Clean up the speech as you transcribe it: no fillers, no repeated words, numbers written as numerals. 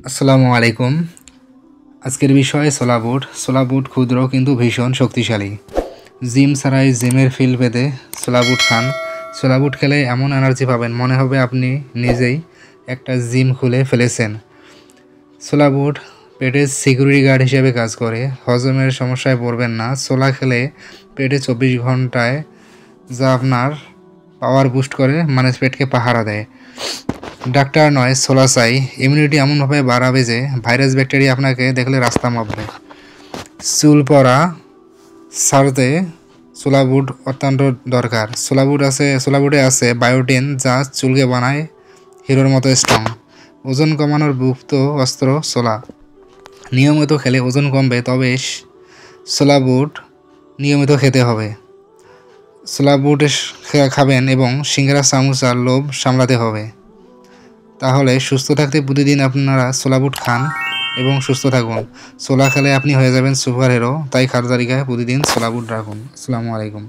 আসসালামু আলাইকুম। আজকের বিষয় ছোলা বুট। ছোলা বুট ক্ষুদ্র কিন্তু ভীষণ শক্তিশালী। জিম ছাড়াই জিমের ফিল পেতে ছোলা বুট খান। ছোলা বুট খেলে এমন এনার্জি পাবেন মনে হবে আপনি নিজেই একটা জিম খুলে ফেলেছেন। ছোলা বুট পেটের সিকিউরিটি গার্ড হিসেবে কাজ করে। হজমের সমস্যায় পড়বেন না। ছোলা খেলে পেটে 24 ঘন্টায় যা আপনার পাওয়ার বুস্ট করে, মানে পেটকে পাহারা দেয়। ডাক্তার নয়, ছোলা চাই। ইমিউনিটি এমনভাবে বাড়াবে যে ভাইরাস ব্যাকটেরিয়া আপনাকে দেখলে রাস্তা মাপবে। চুল পড়া ছাড়তে ছোলা বুট অত্যন্ত দরকার। ছোলা বুটে আছে বায়োটিন, যা চুলকে বানায় হিরোর মতো স্ট্রং। ওজন কমানোর গুপ্ত অস্ত্র ছোলা। নিয়মিত খেলে ওজন কমবে, তবে ছোলা বুট নিয়মিত খেতে হবে। ছোলা বুট খাবেন এবং সিঙ্গারা সামোসার লোভ সামলাতে হবে। তাহলে সুস্থ থাকতে প্রতিদিন আপনারা ছোলা বুট খান এবং সুস্থ থাকুন। ছোলা খেলে আপনি হয়ে যাবেন সুপার হিরো। তাই খাদ্য তালিকায় প্রতিদিন ছোলা বুট রাখুন। আসসালামু আলাইকুম।